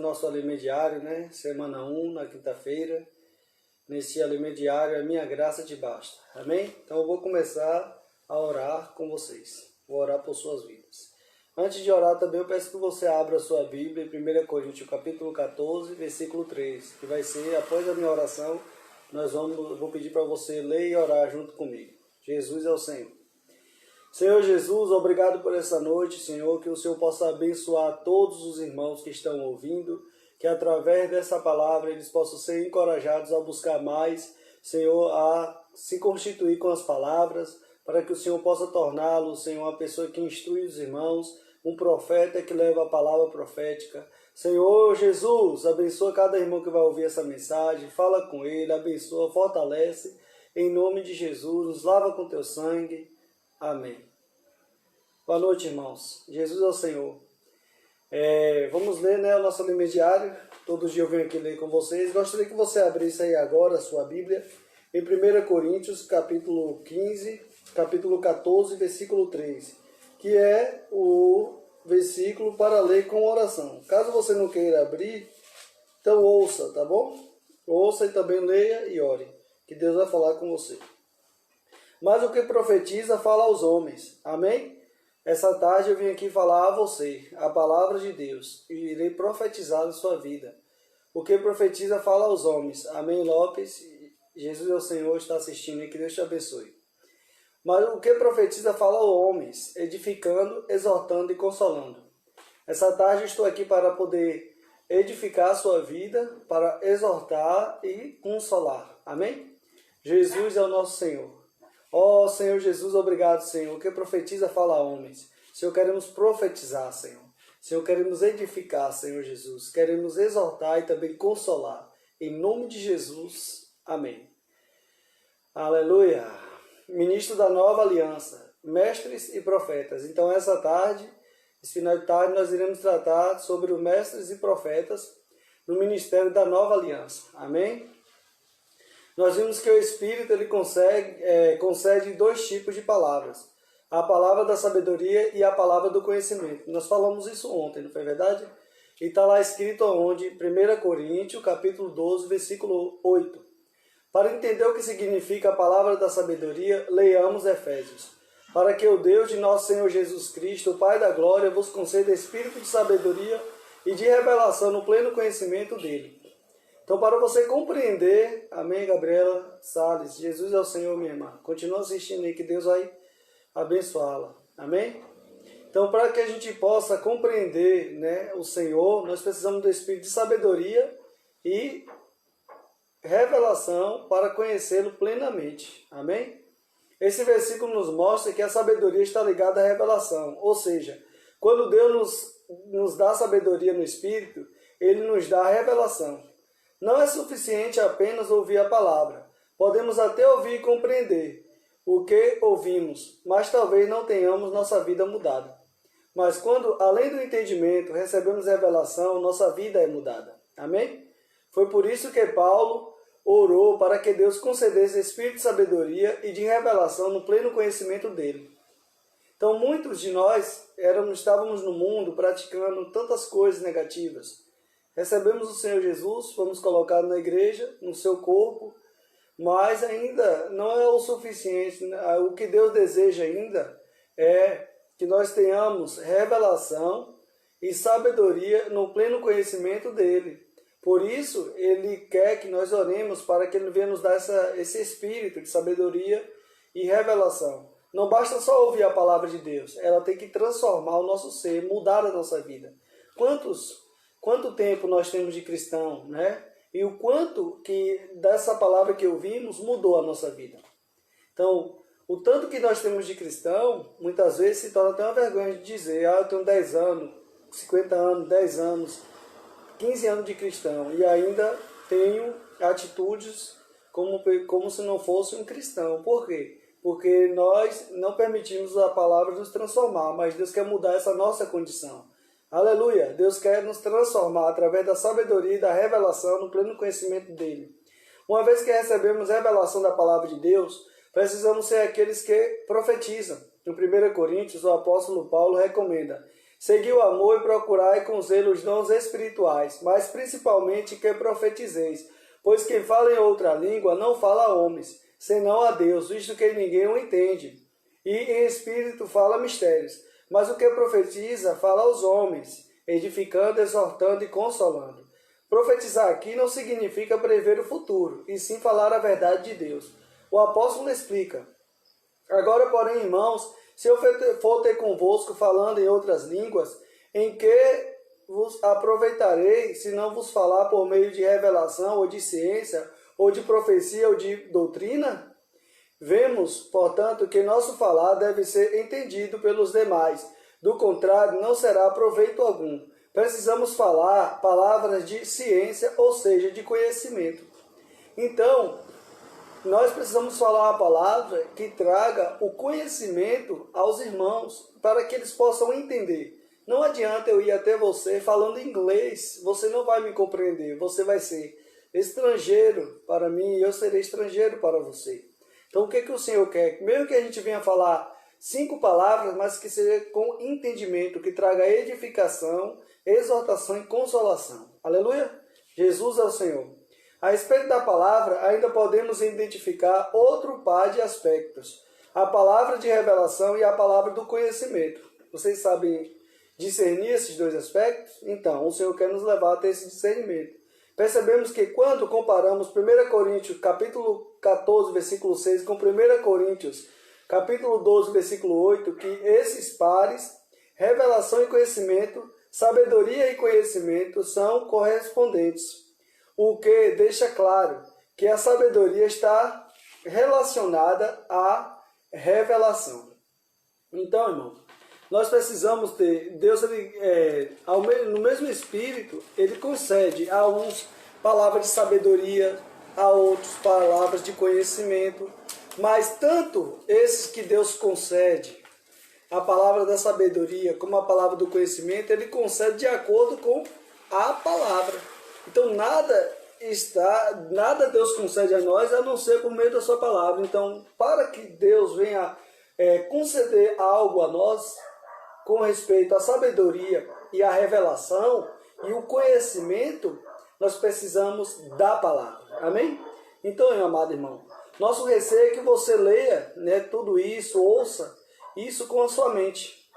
Nosso alimento diário, né? Semana 1, na quinta-feira. Nesse alimento diário, a minha graça te basta. Amém? Então eu vou começar a orar com vocês. Vou orar por suas vidas. Antes de orar também, eu peço que você abra a sua Bíblia em 1 Coríntios, capítulo 14, versículo 3, que vai ser, após a minha oração, eu vou pedir para você ler e orar junto comigo. Jesus é o Senhor. Senhor Jesus, obrigado por essa noite, Senhor, que o Senhor possa abençoar todos os irmãos que estão ouvindo, que através dessa palavra eles possam ser encorajados a buscar mais, Senhor, a se constituir com as palavras, para que o Senhor possa torná-lo, Senhor, uma pessoa que instrui os irmãos, um profeta que leva a palavra profética. Senhor Jesus, abençoa cada irmão que vai ouvir essa mensagem, fala com ele, abençoa, fortalece, em nome de Jesus, nos lava com teu sangue. Amém. Boa noite, irmãos. Jesus é o Senhor. Vamos ler, o nosso alimento diário. Todos os dias eu venho aqui ler com vocês. Gostaria que você abrisse aí agora a sua Bíblia em 1 Coríntios, capítulo 14, versículo 3, que é o versículo para ler com oração. Caso você não queira abrir, então ouça, tá bom? Ouça e também leia e ore, que Deus vai falar com você. Mas o que profetiza fala aos homens. Amém? Essa tarde eu vim aqui falar a você a palavra de Deus e irei profetizar na sua vida. O que profetiza fala aos homens. Amém, Lopes? Jesus é o Senhor, está assistindo e que Deus te abençoe. Mas o que profetiza fala aos homens, edificando, exortando e consolando. Essa tarde eu estou aqui para poder edificar a sua vida, para exortar e consolar. Amém? Jesus é o nosso Senhor. Ó Senhor Jesus, obrigado, Senhor, que profetiza fala a homens. Senhor, queremos profetizar, Senhor. Senhor, queremos edificar, Senhor Jesus. Queremos exortar e também consolar. Em nome de Jesus, amém. Aleluia. Ministro da nova aliança, mestres e profetas. Então, essa tarde, esse final de tarde, nós iremos tratar sobre os mestres e profetas no ministério da nova aliança. Amém? Nós vimos que o Espírito ele concede dois tipos de palavras. A palavra da sabedoria e a palavra do conhecimento. Nós falamos isso ontem, não foi verdade? E está lá escrito onde? 1 Coríntios, capítulo 12, versículo 8. Para entender o que significa a palavra da sabedoria, leiamos Efésios. Para que o Deus de nosso Senhor Jesus Cristo, o Pai da glória, vos conceda espírito de sabedoria e de revelação no pleno conhecimento dele. Então, para você compreender, amém, Gabriela Salles, Jesus é o Senhor, minha irmã. Continua assistindo aí, que Deus vai abençoá-la. Amém? Então, para que a gente possa compreender, o Senhor, nós precisamos do Espírito de sabedoria e revelação para conhecê-lo plenamente. Amém? Esse versículo nos mostra que a sabedoria está ligada à revelação. Ou seja, quando Deus nos dá sabedoria no Espírito, Ele nos dá a revelação. Não é suficiente apenas ouvir a palavra. Podemos até ouvir e compreender o que ouvimos, mas talvez não tenhamos nossa vida mudada. Mas quando, além do entendimento, recebemos revelação, nossa vida é mudada. Amém? Foi por isso que Paulo orou para que Deus concedesse espírito de sabedoria e de revelação no pleno conhecimento dele. Então, muitos de nós estávamos no mundo praticando tantas coisas negativas. Recebemos o Senhor Jesus, fomos colocados na igreja, no seu corpo, mas ainda não é o suficiente. O que Deus deseja ainda é que nós tenhamos revelação e sabedoria no pleno conhecimento dele. Por isso, ele quer que nós oremos para que ele venha nos dar esse espírito de sabedoria e revelação. Não basta só ouvir a palavra de Deus, ela tem que transformar o nosso ser, mudar a nossa vida. Quanto tempo nós temos de cristão, E o quanto que dessa palavra que ouvimos mudou a nossa vida. Então, o tanto que nós temos de cristão, muitas vezes se torna até uma vergonha de dizer, eu tenho 10 anos, 50 anos, 10 anos, 15 anos de cristão e ainda tenho atitudes como se não fosse um cristão. Por quê? Porque nós não permitimos a palavra nos transformar, mas Deus quer mudar essa nossa condição. Aleluia! Deus quer nos transformar através da sabedoria e da revelação no pleno conhecimento dele. Uma vez que recebemos revelação da palavra de Deus, precisamos ser aqueles que profetizam. Em 1 Coríntios, o apóstolo Paulo recomenda: Segui o amor e procurai com zelo os dons espirituais, mas principalmente que profetizeis. Pois quem fala em outra língua não fala a homens, senão a Deus, visto que ninguém o entende. E em espírito fala mistérios. Mas o que profetiza fala aos homens, edificando, exortando e consolando. Profetizar aqui não significa prever o futuro, e sim falar a verdade de Deus. O apóstolo explica: agora, porém, irmãos, se eu for ter convosco falando em outras línguas, em que vos aproveitarei, se não vos falar por meio de revelação, ou de ciência, ou de profecia, ou de doutrina? Vemos, portanto, que nosso falar deve ser entendido pelos demais. Do contrário, não será proveito algum. Precisamos falar palavras de ciência, ou seja, de conhecimento. Então, nós precisamos falar uma palavra que traga o conhecimento aos irmãos, para que eles possam entender. Não adianta eu ir até você falando inglês, você não vai me compreender, você vai ser estrangeiro para mim e eu serei estrangeiro para você. Então o que o Senhor quer? Mesmo que a gente venha falar 5 palavras, mas que seja com entendimento, que traga edificação, exortação e consolação. Aleluia! Jesus é o Senhor. A respeito da palavra, ainda podemos identificar outro par de aspectos. A palavra de revelação e a palavra do conhecimento. Vocês sabem discernir esses dois aspectos? Então, o Senhor quer nos levar a ter esse discernimento. Percebemos que quando comparamos 1 Coríntios capítulo 14, versículo 6, com 1 Coríntios capítulo 12, versículo 8, que esses pares, revelação e conhecimento, sabedoria e conhecimento, são correspondentes. O que deixa claro que a sabedoria está relacionada à revelação. Então, irmão, nós precisamos ter, Deus, no mesmo Espírito, Ele concede a uns palavras de sabedoria, a outros palavras de conhecimento, mas tanto esses que Deus concede, a palavra da sabedoria como a palavra do conhecimento, Ele concede de acordo com a palavra. Então nada Deus concede a nós a não ser por meio da sua palavra. Então, para que Deus venha conceder algo a nós com respeito à sabedoria e à revelação e o conhecimento, nós precisamos da palavra. Amém? Então, meu amado irmão, nosso receio é que você leia, tudo isso, ouça isso com a sua mente,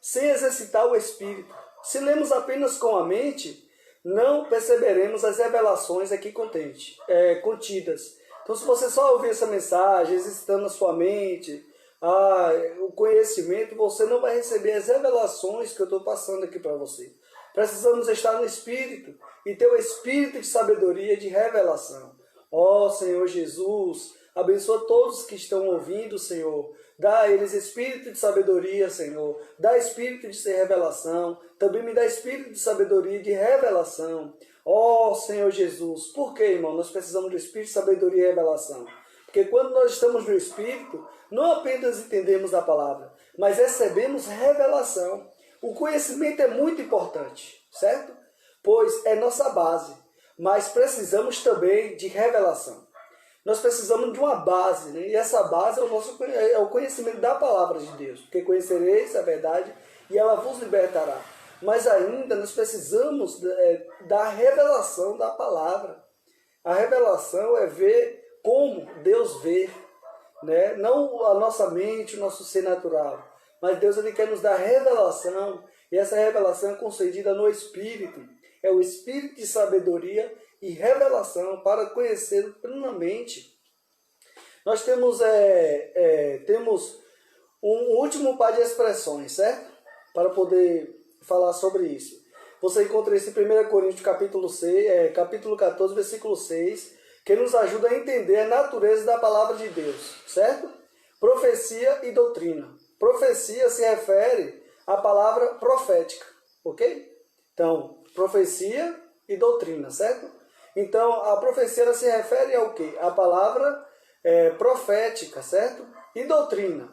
sem exercitar o espírito. Se lemos apenas com a mente, não perceberemos as revelações aqui contidas. Então, se você só ouvir essa mensagem, exercitando a sua mente, o conhecimento, você não vai receber as revelações que eu estou passando aqui para você. Precisamos estar no Espírito e ter o Espírito de sabedoria e de revelação. Ó Senhor Jesus, abençoa todos que estão ouvindo, Senhor. Dá a eles espírito de sabedoria, Senhor. Dá espírito de revelação. Também me dá espírito de sabedoria e de revelação. Ó Senhor Jesus. Por que, irmão? Nós precisamos do espírito de sabedoria e revelação. Porque quando nós estamos no Espírito, não apenas entendemos a palavra, mas recebemos revelação. O conhecimento é muito importante, certo? Pois é nossa base. Mas precisamos também de revelação. Nós precisamos de uma base, e essa base é o conhecimento da palavra de Deus. Porque conhecereis a verdade e ela vos libertará. Mas ainda nós precisamos da revelação da palavra. A revelação é ver como Deus vê, não a nossa mente, o nosso ser natural. Mas Deus quer nos dar revelação, e essa revelação é concedida no Espírito. É o Espírito de sabedoria e revelação para conhecê-lo plenamente. Nós temos um último par de expressões, certo? Para poder falar sobre isso. Você encontra isso em 1 Coríntios capítulo 14, versículo 6, que nos ajuda a entender a natureza da palavra de Deus, certo? Profecia e doutrina. Profecia se refere à palavra profética, ok? Então, profecia e doutrina, certo? Então, a profecia ela se refere ao quê? A palavra profética, certo? E doutrina.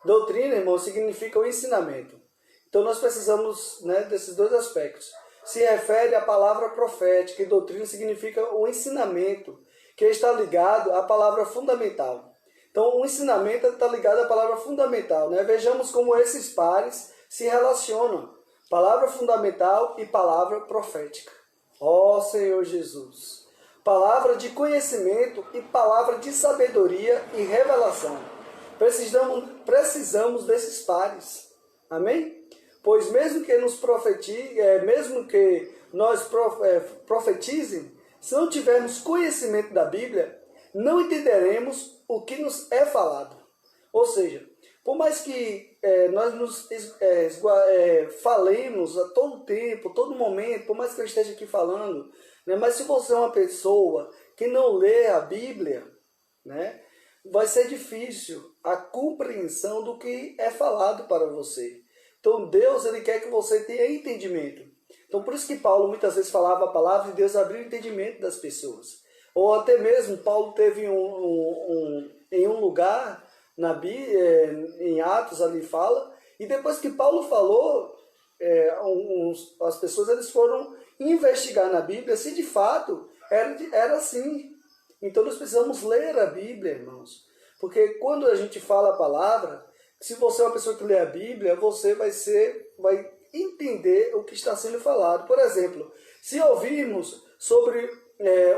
Doutrina, irmão, significa o ensinamento. Então, nós precisamos desses dois aspectos. Se refere à palavra profética e doutrina significa o ensinamento, que está ligado à palavra fundamental. Então, o ensinamento está ligado à palavra fundamental. Vejamos como esses pares se relacionam. palavra fundamental e palavra profética. Ó Senhor Jesus, palavra de conhecimento e palavra de sabedoria e revelação. Precisamos desses pares. Amém? Pois mesmo que nós profetizem, se não tivermos conhecimento da Bíblia, não entenderemos o que nos é falado. Ou seja, por mais que nós nos falemos a todo tempo, todo momento, por mais que eu esteja aqui falando, né, mas se você é uma pessoa que não lê a Bíblia, né, vai ser difícil a compreensão do que é falado para você. Então Deus, ele quer que você tenha entendimento. Então por isso que Paulo muitas vezes falava a palavra e Deus abriu o entendimento das pessoas. Ou até mesmo Paulo teve em um lugar na Bíblia, em Atos ali fala, e depois que Paulo falou, as pessoas eles foram investigar na Bíblia se de fato era assim. Então nós precisamos ler a Bíblia, irmãos. Porque quando a gente fala a palavra, se você é uma pessoa que lê a Bíblia, você vai entender o que está sendo falado. Por exemplo, se ouvirmos sobre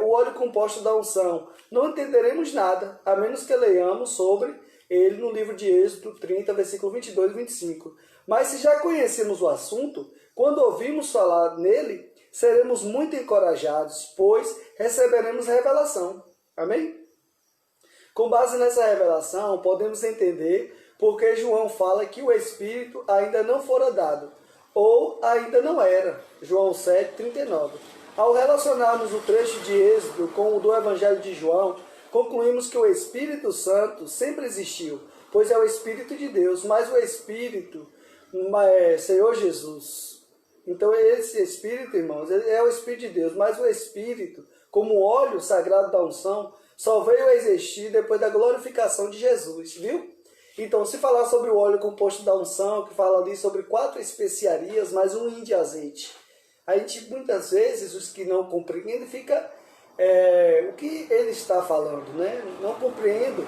o óleo composto da unção, não entenderemos nada, a menos que leiamos sobre ele no livro de Êxodo 30, versículo 22 e 25. Mas se já conhecemos o assunto, quando ouvimos falar nele, seremos muito encorajados, pois receberemos revelação. Amém? Com base nessa revelação, podemos entender porque João fala que o Espírito ainda não fora dado, ou ainda não era. João 7, 39. Ao relacionarmos o trecho de Êxodo com o do Evangelho de João, concluímos que o Espírito Santo sempre existiu, pois é o Espírito de Deus, mas o Espírito Senhor Jesus. Então esse Espírito, irmãos, é o Espírito de Deus, mas o Espírito, como o óleo sagrado da unção, só veio a existir depois da glorificação de Jesus, viu? Então, se falar sobre o óleo composto da unção, que fala ali sobre 4 especiarias, mais um hin de azeite, a gente, muitas vezes, os que não compreendem, fica o que ele está falando, né? Não compreendo.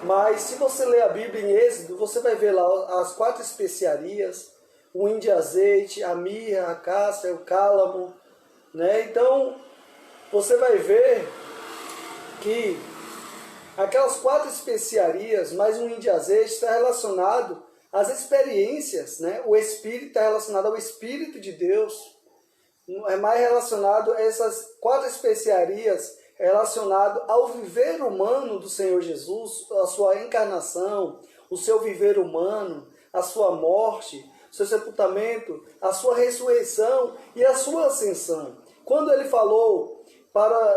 Mas se você ler a Bíblia em Êxodo, você vai ver lá as 4 especiarias, o hin de azeite, a mirra, a cássia, o cálamo, né? Então, você vai ver que aquelas 4 especiarias, mais um hin de azeite, está relacionado às experiências, né? O Espírito está relacionado ao Espírito de Deus. É mais relacionado a essas 4 especiarias, relacionado ao viver humano do Senhor Jesus, a sua encarnação, o seu viver humano, a sua morte, o seu sepultamento, a sua ressurreição e a sua ascensão. Quando ele falou,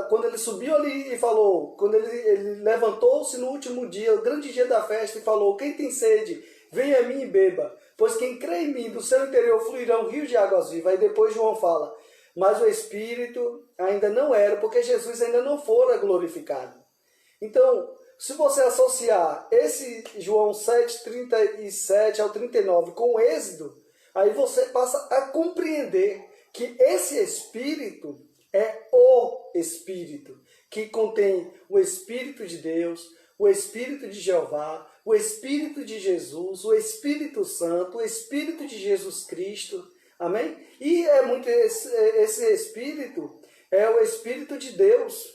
quando ele subiu ali e falou, quando ele levantou-se no último dia, o grande dia da festa, e falou: quem tem sede, venha a mim e beba, pois quem crê em mim, do seu interior fluirão rios de águas vivas. Aí depois João fala: mas o Espírito ainda não era, porque Jesus ainda não fora glorificado. Então, se você associar esse João 7, 37 ao 39 com o Êxodo, aí você passa a compreender que esse Espírito é o Espírito, que contém o Espírito de Deus, o Espírito de Jeová, o Espírito de Jesus, o Espírito Santo, o Espírito de Jesus Cristo. Amém? E esse Espírito é o Espírito de Deus,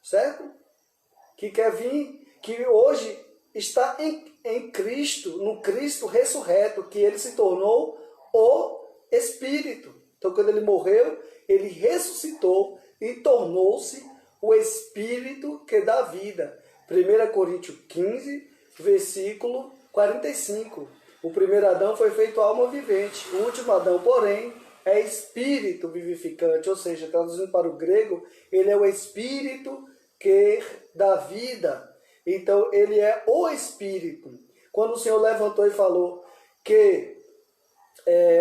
certo? Que quer vir, que hoje está em Cristo, no Cristo ressurreto, que ele se tornou o Espírito. Então, quando ele morreu, ele ressuscitou e tornou-se o Espírito que dá vida. 1 Coríntios 15, versículo 45. O primeiro Adão foi feito alma vivente. O último Adão, porém, é espírito vivificante. Ou seja, traduzindo para o grego, ele é o Espírito que dá vida. Então, ele é o Espírito. Quando o Senhor levantou e falou que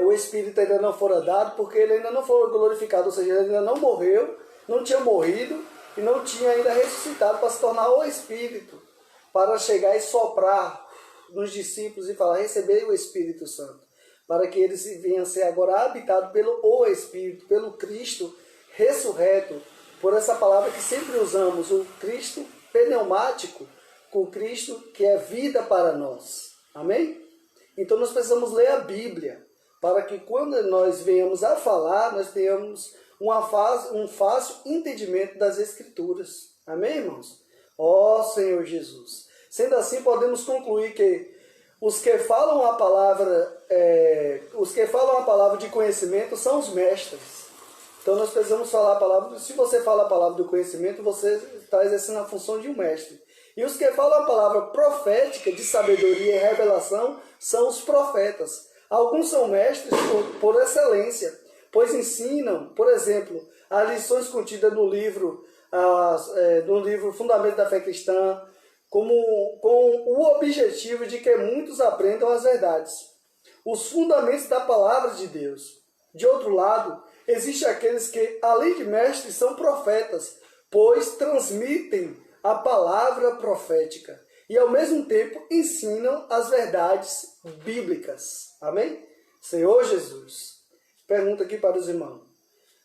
o Espírito ainda não fora dado, porque ele ainda não foi glorificado, ou seja, ele ainda não morreu, não tinha morrido e não tinha ainda ressuscitado para se tornar o Espírito, para chegar e soprar nos discípulos e falar: recebei o Espírito Santo, para que eles venham a ser agora habitados pelo o Espírito, pelo Cristo ressurreto, por essa palavra que sempre usamos, o Cristo pneumático, com Cristo que é vida para nós. Amém? Então nós precisamos ler a Bíblia, para que quando nós venhamos a falar, nós tenhamos um fácil entendimento das Escrituras. Amém, irmãos? Ó Senhor Jesus. Sendo assim, podemos concluir que os que falam a palavra de conhecimento são os mestres. Então nós precisamos falar a palavra. Se você fala a palavra do conhecimento, você está exercendo a função de um mestre. E os que falam a palavra profética de sabedoria e revelação são os profetas. Alguns são mestres por excelência, pois ensinam, por exemplo, as lições contidas no livro Fundamento da Fé Cristã, com o objetivo de que muitos aprendam as verdades, os fundamentos da palavra de Deus. De outro lado, existem aqueles que, além de mestres, são profetas, pois transmitem a palavra profética e, ao mesmo tempo, ensinam as verdades bíblicas. Amém? Senhor Jesus, pergunta aqui para os irmãos.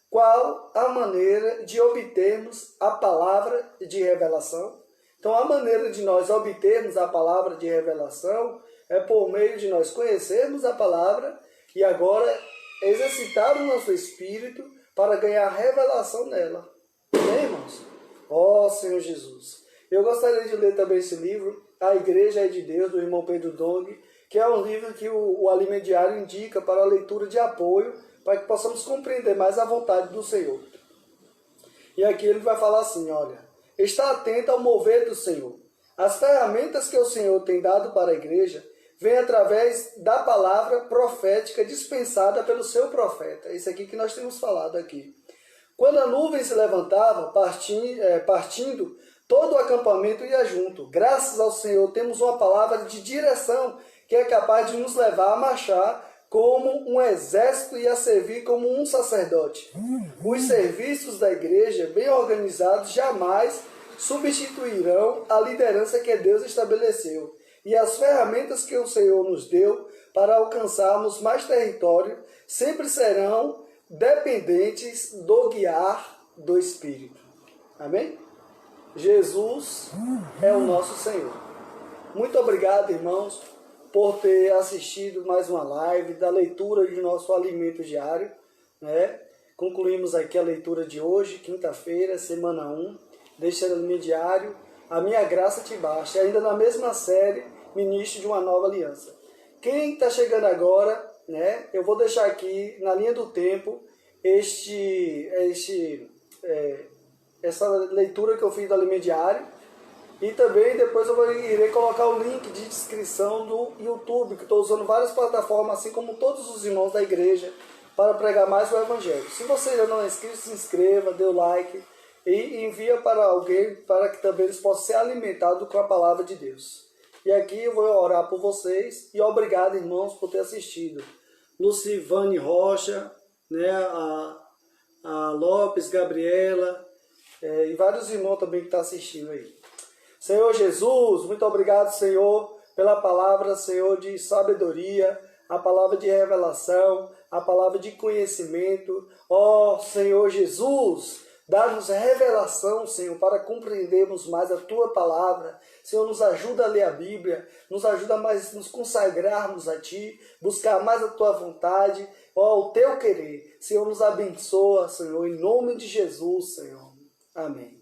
Qual a maneira de obtermos a palavra de revelação? Então, a maneira de nós obtermos a palavra de revelação é por meio de nós conhecermos a palavra e agora exercitar o nosso espírito para ganhar revelação nela. Amém, irmãos? Ó Senhor Jesus. Eu gostaria de ler também esse livro, A Igreja é de Deus, do irmão Pedro Dong, que é um livro que o Alimento Diário indica para a leitura de apoio, para que possamos compreender mais a vontade do Senhor. E aqui ele vai falar assim, olha, está atento ao mover do Senhor. As ferramentas que o Senhor tem dado para a igreja vêm através da palavra profética dispensada pelo seu profeta. Isso aqui que nós temos falado aqui. Quando a nuvem se levantava, partindo, todo o acampamento ia junto. Graças ao Senhor temos uma palavra de direção que é capaz de nos levar a marchar como um exército e a servir como um sacerdote. Os serviços da igreja, bem organizados, jamais substituirão a liderança que Deus estabeleceu. E as ferramentas que o Senhor nos deu para alcançarmos mais território sempre serão dependentes do guiar do Espírito. Amém? Jesus é o nosso Senhor. Muito obrigado, irmãos, por ter assistido mais uma live da leitura de nosso alimento diário, né? Concluímos aqui a leitura de hoje, quinta-feira, semana 1, deste alimento diário, A Minha Graça Te Basta, ainda na mesma série, Ministro de uma Nova Aliança. Quem está chegando agora, né? Eu vou deixar aqui na linha do tempo essa leitura que eu fiz do alimento diário. E também depois eu irei colocar o link de descrição do YouTube, que estou usando várias plataformas, assim como todos os irmãos da igreja, para pregar mais o Evangelho. Se você ainda não é inscrito, se inscreva, dê o like e envia para alguém para que também eles possam ser alimentados com a palavra de Deus. E aqui eu vou orar por vocês e obrigado, irmãos, por ter assistido. Lucivane Rocha, né, a Lopes, Gabriela e vários irmãos também que estão assistindo aí. Senhor Jesus, muito obrigado, Senhor, pela palavra, Senhor, de sabedoria, a palavra de revelação, a palavra de conhecimento. Ó Senhor Jesus, dá-nos revelação, Senhor, para compreendermos mais a Tua palavra. Senhor, nos ajuda a ler a Bíblia, nos ajuda a mais nos consagrarmos a Ti, buscar mais a Tua vontade, ó, o Teu querer. Senhor, nos abençoa, Senhor, em nome de Jesus, Senhor. Amém.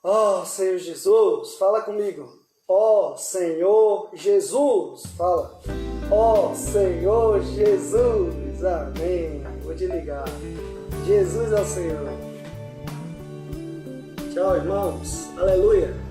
Ó Senhor Jesus, fala comigo. Ó Senhor Jesus, fala. Ó Senhor Jesus, amém. Vou desligar. Jesus é o Senhor. Tchau, irmãos. Aleluia.